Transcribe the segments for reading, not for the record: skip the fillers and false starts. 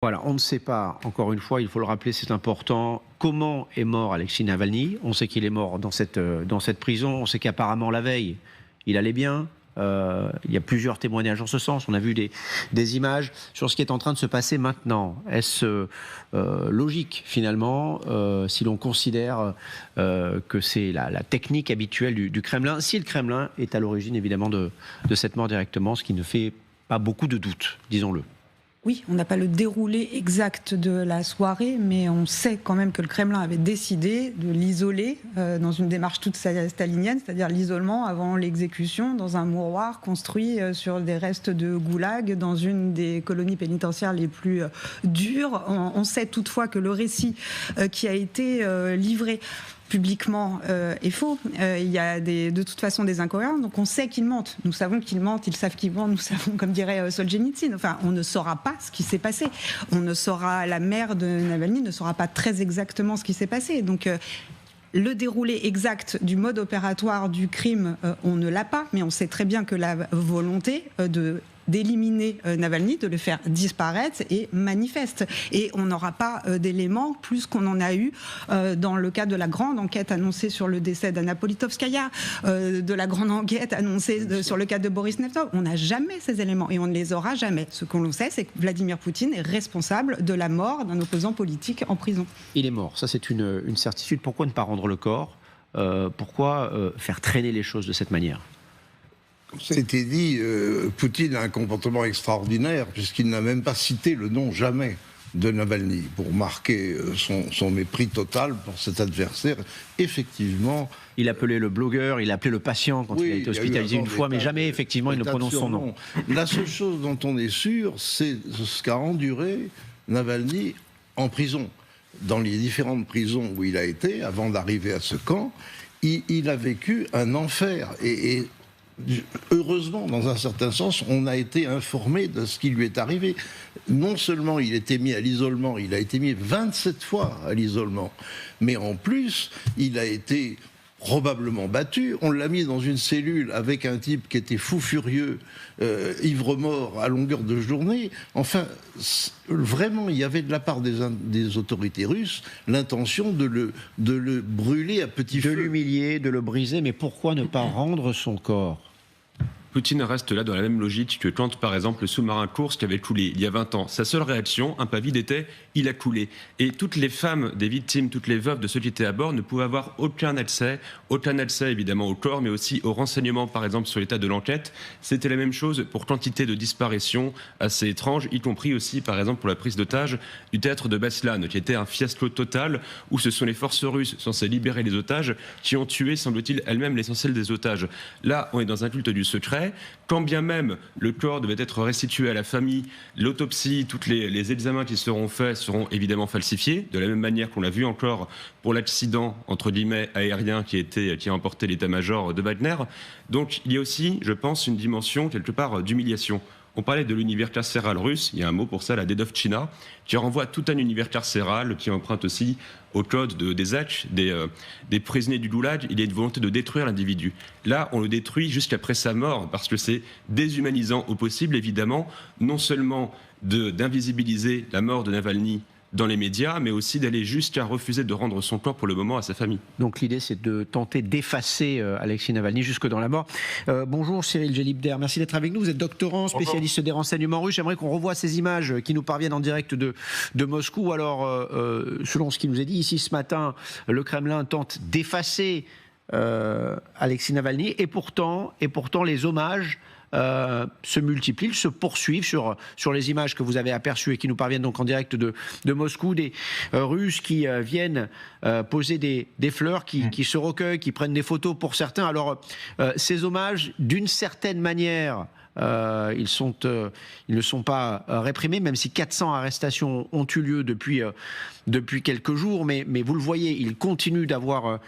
Voilà, on ne sait pas, encore une fois, il faut le rappeler, c'est important, comment est mort Alexis Navalny. On sait qu'il est mort dans cette prison, on sait qu'apparemment la veille, il allait bien. Il y a plusieurs témoignages en ce sens, on a vu des images sur ce qui est en train de se passer maintenant. Est-ce logique finalement, si l'on considère que c'est la technique habituelle du Kremlin, si le Kremlin est à l'origine évidemment de cette mort directement, ce qui ne fait pas beaucoup de doute, disons-le. Oui, on n'a pas le déroulé exact de la soirée, mais on sait quand même que le Kremlin avait décidé de l'isoler dans une démarche toute stalinienne, c'est-à-dire l'isolement avant l'exécution dans un mouroir construit sur des restes de goulag dans une des colonies pénitentiaires les plus dures. On sait toutefois que le récit qui a été livré publiquement est faux. Il y a de toute façon des incohérences. Donc on sait qu'ils mentent. Nous savons qu'ils mentent. Ils savent qu'ils mentent. Nous savons, comme dirait Solzhenitsyn. Enfin, on ne saura pas ce qui s'est passé. On ne saura, la mère de Navalny ne saura pas très exactement ce qui s'est passé. Donc le déroulé exact du mode opératoire du crime, on ne l'a pas, mais on sait très bien que la volonté d'éliminer Navalny, de le faire disparaître est manifeste. Et on n'aura pas d'éléments plus qu'on en a eu dans le cas de la grande enquête annoncée sur le décès d'Anna Politkovskaya, de la grande enquête annoncée sur le cas de Boris Nemtsov. On n'a jamais ces éléments et on ne les aura jamais. Ce qu'on sait, c'est que Vladimir Poutine est responsable de la mort d'un opposant politique en prison. Il est mort, ça c'est une certitude. Pourquoi ne pas rendre le corps ? Pourquoi faire traîner les choses de cette manière ? Comme ça a été dit, Poutine a un comportement extraordinaire puisqu'il n'a même pas cité le nom jamais de Navalny pour marquer son mépris total pour cet adversaire. Effectivement... Il appelait le blogueur, il appelait le patient quand il a été hospitalisé une fois, mais jamais effectivement il ne prononce son nom. La seule chose dont on est sûr, c'est ce qu'a enduré Navalny en prison. Dans les différentes prisons où il a été, avant d'arriver à ce camp, il a vécu un enfer. Et heureusement, dans un certain sens, on a été informé de ce qui lui est arrivé. Non seulement il était mis à l'isolement, il a été mis 27 fois à l'isolement, mais en plus, il a été probablement battu. On l'a mis dans une cellule avec un type qui était fou furieux, ivre-mort à longueur de journée. Enfin, vraiment, il y avait de la part des autorités russes l'intention de le brûler à petit feu. De l'humilier, de le briser, mais pourquoi ne pas rendre son corps ? Poutine reste là dans la même logique que quand, par exemple, le sous-marin Kursk avait coulé il y a 20 ans. Sa seule réaction, un pas vide, était « il a coulé ». Et toutes les femmes des victimes, toutes les veuves de ceux qui étaient à bord ne pouvaient avoir aucun accès évidemment au corps, mais aussi aux renseignements, par exemple, sur l'état de l'enquête. C'était la même chose pour quantité de disparitions assez étranges, y compris aussi, par exemple, pour la prise d'otages du théâtre de Beslan, qui était un fiasco total, où ce sont les forces russes censées libérer les otages qui ont tué, semble-t-il, elles-mêmes l'essentiel des otages. Là, on est dans un culte du secret. Quand bien même le corps devait être restitué à la famille, l'autopsie, tous les examens qui seront faits seront évidemment falsifiés, de la même manière qu'on l'a vu encore pour l'accident, entre guillemets, aérien qui a emporté l'état-major de Wagner. Donc il y a aussi, je pense, une dimension quelque part d'humiliation. On parlait de l'univers carcéral russe, il y a un mot pour ça, la Dedovtchina, qui renvoie à tout un univers carcéral, qui emprunte aussi au code des Ach, des prisonniers du goulag. Il y a une volonté de détruire l'individu. Là, on le détruit jusqu'après sa mort, parce que c'est déshumanisant au possible, évidemment, non seulement d'invisibiliser la mort de Navalny dans les médias, mais aussi d'aller jusqu'à refuser de rendre son corps pour le moment à sa famille. Donc l'idée, c'est de tenter d'effacer Alexis Navalny jusque dans la mort. Bonjour Cyril Gelibder, merci d'être avec nous. Vous êtes doctorant, spécialiste des renseignements russes. J'aimerais qu'on revoie ces images qui nous parviennent en direct de Moscou. Alors, selon ce qui nous est dit ici ce matin, le Kremlin tente d'effacer Alexis Navalny, et pourtant les hommages se multiplient, se poursuivent sur les images que vous avez aperçues et qui nous parviennent donc en direct de Moscou, des Russes qui viennent poser des fleurs, qui se recueillent, qui prennent des photos pour certains. Alors ces hommages, d'une certaine manière, ils ne sont pas réprimés, même si 400 arrestations ont eu lieu depuis quelques jours, mais vous le voyez, ils continuent d'avoir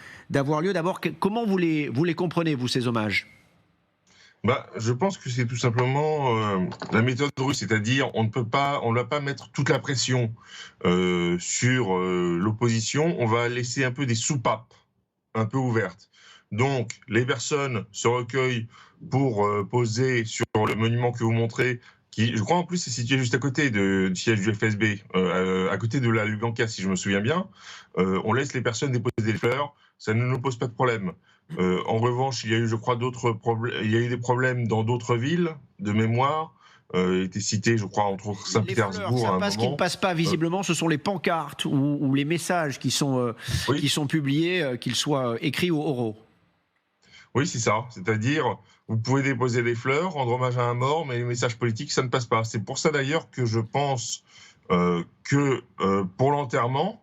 lieu. D'abord, comment vous les comprenez, vous, ces hommages ? Je pense que c'est tout simplement la méthode russe, c'est-à-dire on ne va pas mettre toute la pression sur l'opposition, on va laisser un peu des soupapes un peu ouvertes. Donc les personnes se recueillent pour poser sur le monument que vous montrez qui, je crois en plus, est situé juste à côté du siège du FSB, à côté de la Lublanka, si je me souviens bien. On laisse les personnes déposer des fleurs, ça ne nous pose pas de problème. En revanche, il y a eu, je crois, il y a eu des problèmes dans d'autres villes, de mémoire. Était cité, je crois, entre autres Saint-Pétersbourg. Ça passe, qui ne passe pas visiblement, ce sont les pancartes ou les messages qui sont publiés, qu'ils soient écrits ou oraux. Oui, c'est ça. C'est-à-dire, vous pouvez déposer des fleurs, rendre hommage à un mort, mais les messages politiques, ça ne passe pas. C'est pour ça d'ailleurs que je pense que pour l'enterrement,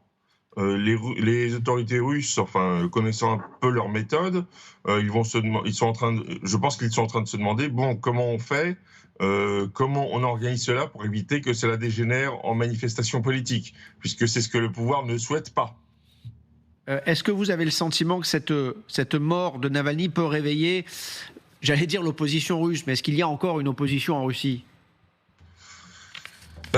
les autorités russes, enfin connaissant un peu leur méthode, je pense qu'ils sont en train de se demander, bon, comment on fait, comment on organise cela pour éviter que cela dégénère en manifestation politique, puisque c'est ce que le pouvoir ne souhaite pas. Est-ce que vous avez le sentiment que cette mort de Navalny peut réveiller, j'allais dire l'opposition russe, mais est-ce qu'il y a encore une opposition en Russie ?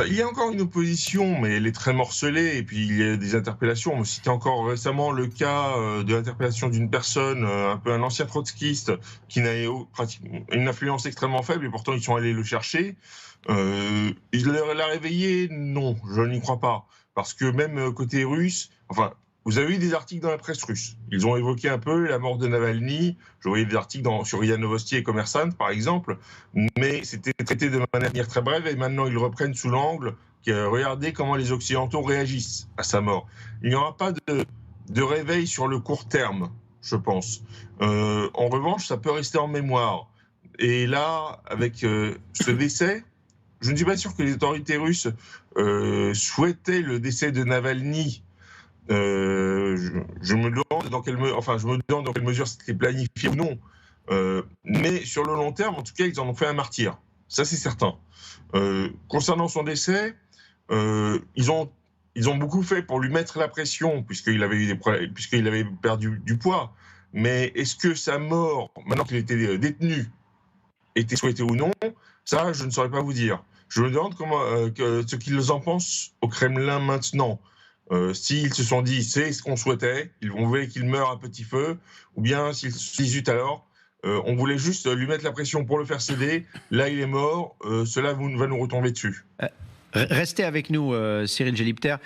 Il y a encore une opposition, mais elle est très morcelée, et puis il y a des interpellations. On citait encore récemment le cas de l'interpellation d'une personne, un ancien trotskiste, qui n'a une influence extrêmement faible, et pourtant ils sont allés le chercher. Il l'a réveillé? Non, je n'y crois pas. Parce que même côté russe, vous avez eu des articles dans la presse russe. Ils ont évoqué un peu la mort de Navalny. Je voyais des articles sur RIA Novosti et Kommersant, par exemple. Mais c'était traité de manière très brève. Et maintenant, ils reprennent sous l'angle regardez comment les Occidentaux réagissent à sa mort. Il n'y aura pas de réveil sur le court terme, je pense. En revanche, ça peut rester en mémoire. Et là, avec ce décès, je ne suis pas sûr que les autorités russes souhaitaient le décès de Navalny. Je me demande dans quelle mesure c'était planifié ou non. Mais sur le long terme, en tout cas, ils en ont fait un martyr. Ça, c'est certain. Concernant son décès, ils ont beaucoup fait pour lui mettre la pression, puisqu'il avait perdu du poids. Mais est-ce que sa mort, maintenant qu'il était détenu, était souhaitée ou non? Ça, je ne saurais pas vous dire. Je me demande ce qu'ils en pensent au Kremlin maintenant. S'ils se sont dit c'est ce qu'on souhaitait, on voulait qu'il meure à petit feu, ou bien s'ils se disent alors on voulait juste lui mettre la pression pour le faire céder, là il est mort, cela va nous retomber dessus. Restez avec nous, Cyril Gelibter.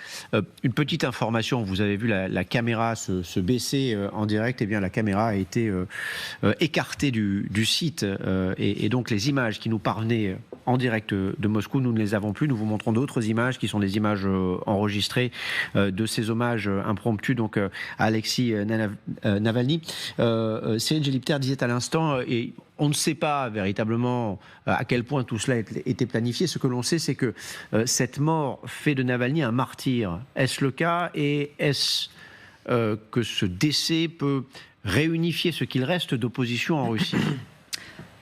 Une petite information, vous avez vu la caméra se baisser en direct. Eh bien, la caméra a été écartée du site. Et donc, les images qui nous parvenaient en direct de Moscou, nous ne les avons plus. Nous vous montrons d'autres images qui sont des images enregistrées de ces hommages impromptus donc, à Alexei Navalny. Cyril Gelibter disait à l'instant... On ne sait pas véritablement à quel point tout cela était planifié. Ce que l'on sait, c'est que cette mort fait de Navalny un martyr. Est-ce le cas? Et est-ce que ce décès peut réunifier ce qu'il reste d'opposition en Russie?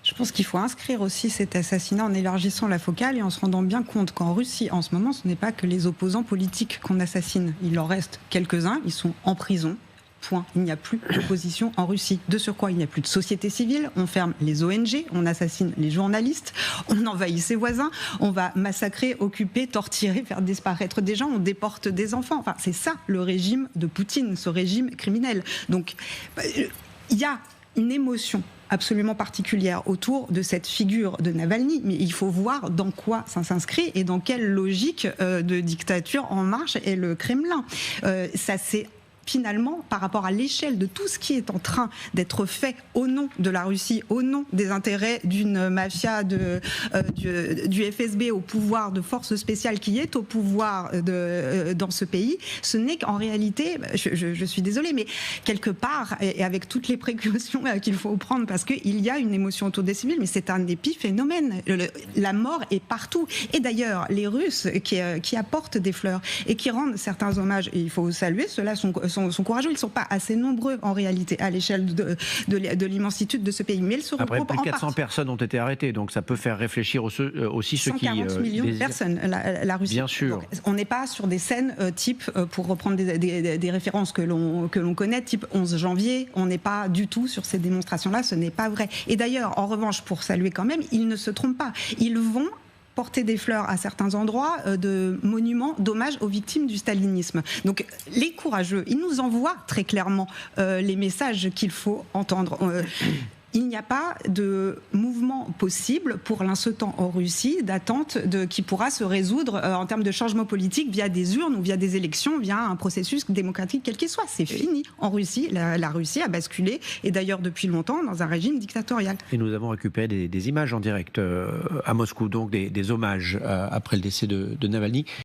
Je pense qu'il faut inscrire aussi cet assassinat en élargissant la focale et en se rendant bien compte qu'en Russie, en ce moment, ce n'est pas que les opposants politiques qu'on assassine. Il en reste quelques-uns, ils sont en prison. Point. Il n'y a plus d'opposition en Russie. De surcroît, il n'y a plus de société civile. On ferme les ONG, on assassine les journalistes, on envahit ses voisins, on va massacrer, occuper, torturer, faire disparaître des gens, on déporte des enfants. Enfin, c'est ça le régime de Poutine, ce régime criminel. Donc, il y a une émotion absolument particulière autour de cette figure de Navalny, mais il faut voir dans quoi ça s'inscrit et dans quelle logique de dictature en marche est le Kremlin. Ça c'est finalement, par rapport à l'échelle de tout ce qui est en train d'être fait au nom de la Russie, au nom des intérêts d'une mafia du FSB au pouvoir de forces spéciales qui est au pouvoir dans ce pays, ce n'est qu'en réalité, je suis désolée, mais quelque part, et avec toutes les précautions qu'il faut prendre, parce qu'il y a une émotion autour des civils, mais c'est un épiphénomène. La mort est partout. Et d'ailleurs, les Russes qui apportent des fleurs et qui rendent certains hommages, et il faut saluer, ceux-là sont courageux, ils ne sont pas assez nombreux en réalité à l'échelle de l'immensitude de ce pays. Mais ils se regroupent en plus de 400 personnes ont été arrêtées, donc ça peut faire réfléchir aussi ceux qui... 140 millions de personnes, la Russie. Bien sûr. Donc, on n'est pas sur des scènes type, pour reprendre des références que l'on connaît, type 11 janvier, on n'est pas du tout sur ces démonstrations-là, ce n'est pas vrai. Et d'ailleurs, en revanche, pour saluer quand même, ils ne se trompent pas. Ils vont porter des fleurs à certains endroits de monuments d'hommage aux victimes du stalinisme. Donc les courageux, ils nous envoient très clairement les messages qu'il faut entendre. il n'y a pas de mouvement possible pour l'instant en Russie d'attente qui pourra se résoudre en termes de changement politique via des urnes ou via des élections, via un processus démocratique quel qu'il soit. C'est fini en Russie. La Russie a basculé, et d'ailleurs depuis longtemps, dans un régime dictatorial. Et nous avons récupéré des images en direct à Moscou, donc des hommages après le décès de Navalny.